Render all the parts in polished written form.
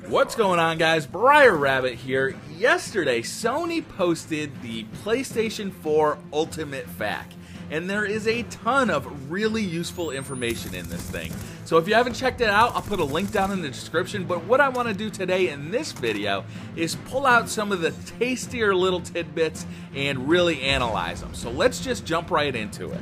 What's going on, guys? BriarRabbit here. Yesterday, Sony posted the PlayStation 4 Ultimate FAQ, and there is a ton of really useful information in this thing. So if you haven't checked it out, I'll put a link down in the description, but what I want to do today in this video is pull out some of the tastier little tidbits and really analyze them. So let's just jump right into it.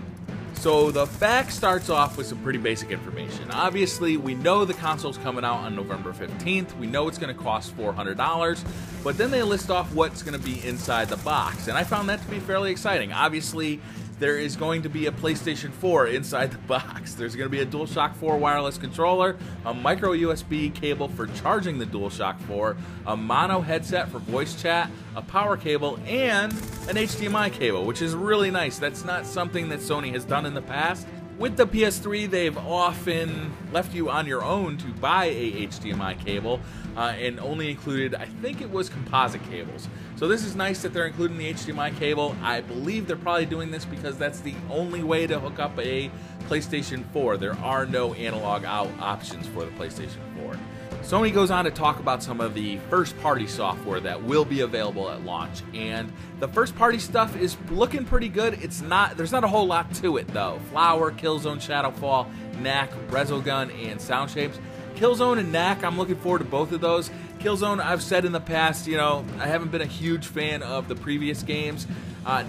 So the FAQ starts off with some pretty basic information. Obviously, we know the console's coming out on November 15th. We know it's going to cost $400, but then they list off what's going to be inside the box, and I found that to be fairly exciting. Obviously, there is going to be a PlayStation 4 inside the box. There's going to be a DualShock 4 wireless controller, a micro USB cable for charging the DualShock 4, a mono headset for voice chat, a power cable, and an HDMI cable, which is really nice. That's not something that Sony has done in the past. With the PS3, they've often left you on your own to buy a HDMI cable and only included, I think it was composite cables. So this is nice that they're including the HDMI cable. I believe they're probably doing this because that's the only way to hook up a PlayStation 4. There are no analog out options for the PlayStation 4. Sony goes on to talk about some of the first-party software that will be available at launch, and the first-party stuff is looking pretty good. There's not a whole lot to it though. Flower, Killzone, Shadowfall, Knack, Resogun, and Soundshapes. Killzone and Knack, I'm looking forward to both of those. Killzone, I've said in the past, you know, I haven't been a huge fan of the previous games.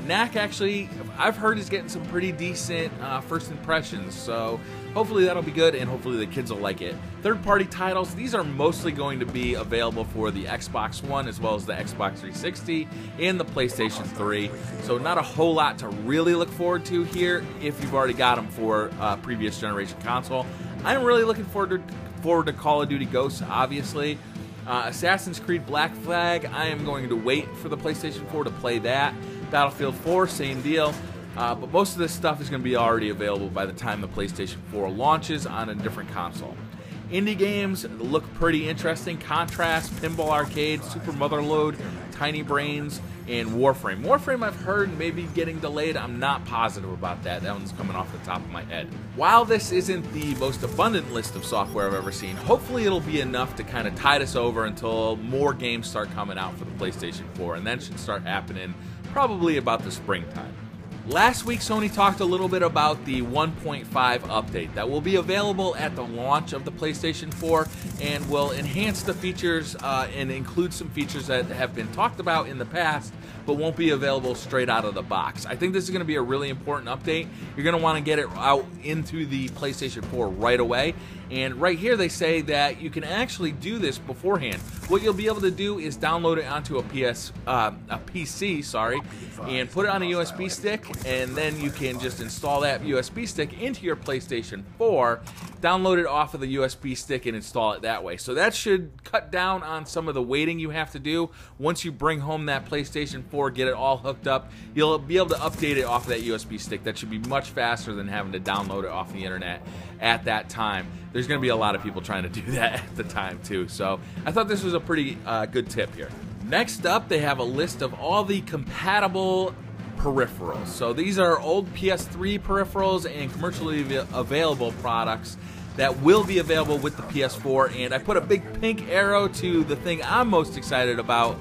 Knack, actually, I've heard is getting some pretty decent first impressions, so hopefully that'll be good, and hopefully the kids will like it. Third-party titles, these are mostly going to be available for the Xbox One, as well as the Xbox 360 and the PlayStation 3, so not a whole lot to really look forward to here if you've already got them for previous generation console. I'm really looking forward to Call of Duty Ghosts, obviously. Assassin's Creed Black Flag, I am going to wait for the PlayStation 4 to play that. Battlefield 4, same deal. But most of this stuff is going to be already available by the time the PlayStation 4 launches on a different console. Indie games look pretty interesting. Contrast, Pinball Arcade, Super Motherload, Tiny Brains, and Warframe. Warframe I've heard may be getting delayed. I'm not positive about that. That one's coming off the top of my head. While this isn't the most abundant list of software I've ever seen, hopefully it'll be enough to kind of tide us over until more games start coming out for the PlayStation 4, and that should start happening probably about the springtime. Last week, Sony talked a little bit about the 1.5 update that will be available at the launch of the PlayStation 4 and will enhance the features and include some features that have been talked about in the past but won't be available straight out of the box. I think this is going to be a really important update. You're going to want to get it out into the PlayStation 4 right away. And right here they say that you can actually do this beforehand. What you'll be able to do is download it onto a PC, and put it on a USB stick, and then you can just install that USB stick into your PlayStation 4, download it off of the USB stick, and install it that way. So that should cut down on some of the waiting you have to do. Once you bring home that PlayStation 4, get it all hooked up, you'll be able to update it off of that USB stick. That should be much faster than having to download it off the internet at that time. There's going to be a lot of people trying to do that at the time too, so I thought this was a pretty good tip here. Next up, they have a list of all the compatible peripherals. So these are old PS3 peripherals and commercially available products that will be available with the PS4, and I put a big pink arrow to the thing I'm most excited about.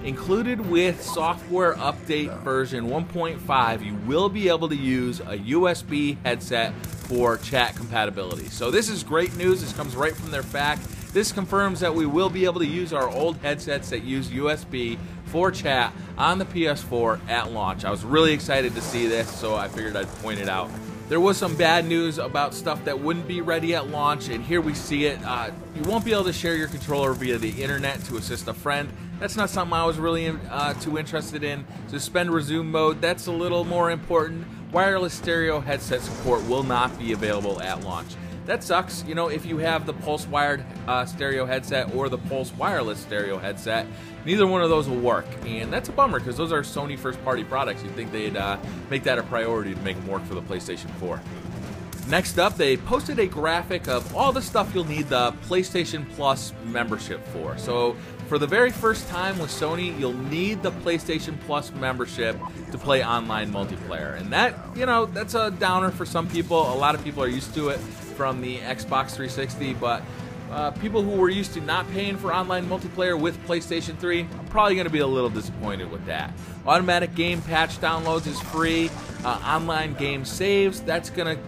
Included with software update version 1.5, you will be able to use a USB headset for chat compatibility. So this is great news. This comes right from their FAQ. This confirms that we will be able to use our old headsets that use USB for chat on the PS4 at launch. I was really excited to see this, so I figured I'd point it out. There was some bad news about stuff that wouldn't be ready at launch, and here we see it. You won't be able to share your controller via the internet to assist a friend. That's not something I was really too interested in. Suspend resume mode, that's a little more important. Wireless stereo headset support will not be available at launch. That sucks. You know, if you have the Pulse wired stereo headset or the Pulse wireless stereo headset, neither one of those will work, and that's a bummer because those are Sony first-party products. You'd think they'd make that a priority to make them work for the PlayStation 4. Next up, they posted a graphic of all the stuff you'll need the PlayStation Plus membership for. So for the very first time with Sony, you'll need the PlayStation Plus membership to play online multiplayer. And that, you know, that's a downer for some people. A lot of people are used to it from the Xbox 360, but people who were used to not paying for online multiplayer with PlayStation 3 are probably going to be a little disappointed with that. Automatic game patch downloads is free. Online game saves, that's going to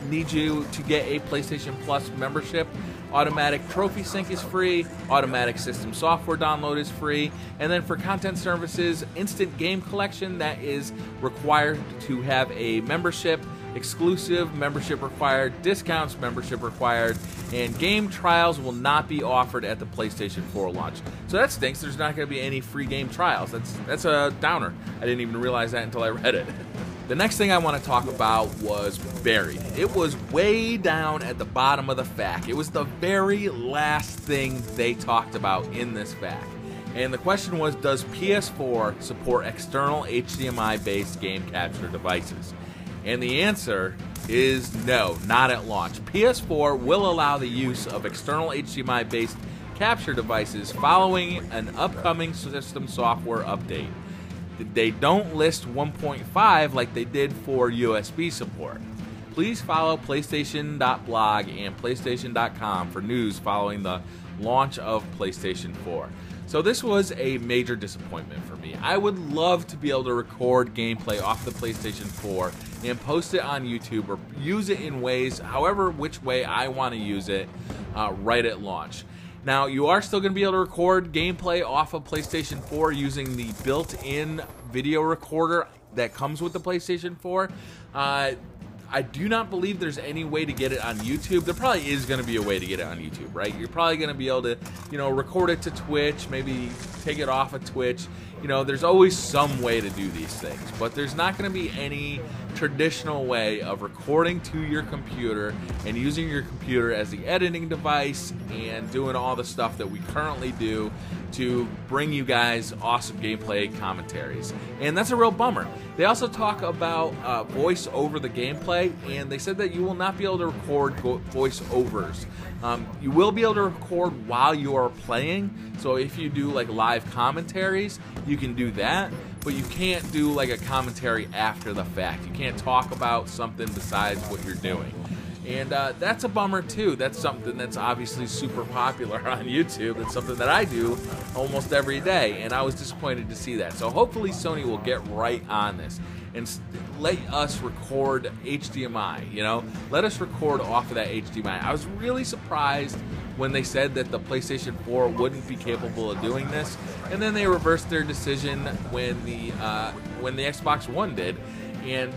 need you to get a PlayStation Plus membership. Automatic trophy sync is free. Automatic system software download is free. And then for content services, instant game collection, that is required to have a membership. Exclusive membership required, discounts membership required, and game trials will not be offered at the PlayStation 4 launch. So that stinks. There's not going to be any free game trials. That's a downer. I didn't even realize that until I read it. The next thing I want to talk about was buried. It was way down at the bottom of the FAQ. It was the very last thing they talked about in this FAQ. And the question was, does PS4 support external HDMI-based game capture devices? And the answer is no, not at launch. PS4 will allow the use of external HDMI-based capture devices following an upcoming system software update. They don't list 1.5 like they did for USB support. Please follow PlayStation.blog and PlayStation.com for news following the launch of PlayStation 4. So this was a major disappointment for me. I would love to be able to record gameplay off the PlayStation 4 and post it on YouTube or use it in ways, however which way I want to use it, right at launch. Now, you are still going to be able to record gameplay off of PlayStation 4 using the built-in video recorder that comes with the PlayStation 4. I do not believe there's any way to get it on YouTube. There probably is going to be a way to get it on YouTube, right? You're probably going to be able to, record it to Twitch, maybe take it off of Twitch. There's always some way to do these things, but there's not going to be any traditional way of recording to your computer and using your computer as the editing device and doing all the stuff that we currently do to bring you guys awesome gameplay commentaries. And that's a real bummer. They also talk about voice over the gameplay, and they said that you will not be able to record voice overs. You will be able to record while you are playing, so if you do like live commentaries, you can do that, but you can't do like a commentary after the fact. You can't talk about something besides what you're doing. And that's a bummer too. That's something that's obviously super popular on YouTube. It's something that I do almost every day, and I was disappointed to see that. So hopefully Sony will get right on this and let us record HDMI, let us record off of that HDMI. I was really surprised when they said that the PlayStation 4 wouldn't be capable of doing this, and then they reversed their decision when the Xbox One did, and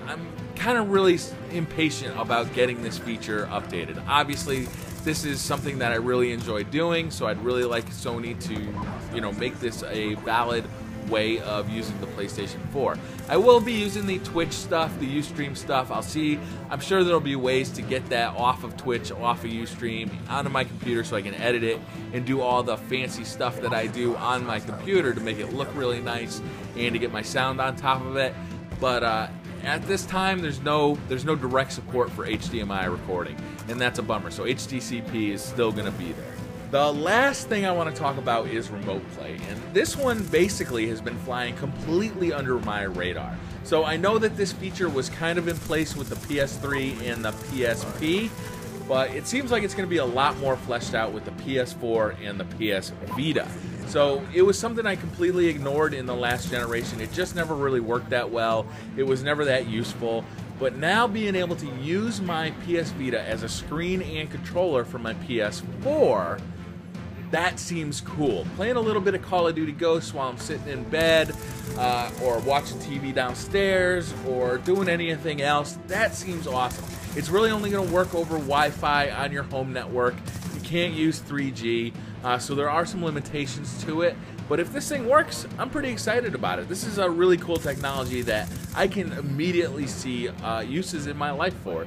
I'm kind of really impatient about getting this feature updated. Obviously, this is something that I really enjoy doing, so I'd really like Sony to, make this a valid way of using the PlayStation 4. I will be using the Twitch stuff, the Ustream stuff. I'm sure there'll be ways to get that off of Twitch, off of Ustream, onto my computer so I can edit it and do all the fancy stuff that I do on my computer to make it look really nice and to get my sound on top of it. But at this time, there's no direct support for HDMI recording, and that's a bummer. So HDCP is still going to be there. The last thing I want to talk about is remote play, and this one basically has been flying completely under my radar. So I know that this feature was kind of in place with the PS3 and the PSP, but it seems like it's going to be a lot more fleshed out with the PS4 and the PS Vita. So it was something I completely ignored in the last generation. It just never really worked that well. It was never that useful. But now being able to use my PS Vita as a screen and controller for my PS4, that seems cool. Playing a little bit of Call of Duty Ghosts while I'm sitting in bed, or watching TV downstairs, or doing anything else, that seems awesome. It's really only going to work over Wi-Fi on your home network. You can't use 3G, so there are some limitations to it. But if this thing works, I'm pretty excited about it. This is a really cool technology that I can immediately see uses in my life for.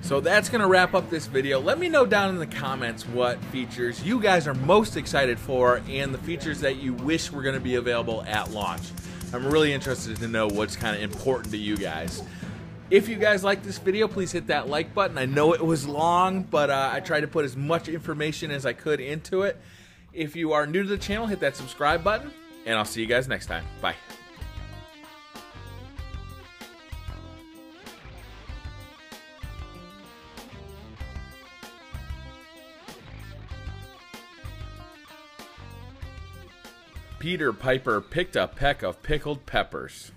So that's going to wrap up this video. Let me know down in the comments what features you guys are most excited for and the features that you wish were going to be available at launch. I'm really interested to know what's kind of important to you guys. If you guys like this video, please hit that like button. I know it was long, but I tried to put as much information as I could into it. If you are new to the channel, hit that subscribe button, and I'll see you guys next time. Bye. Peter Piper picked a peck of pickled peppers.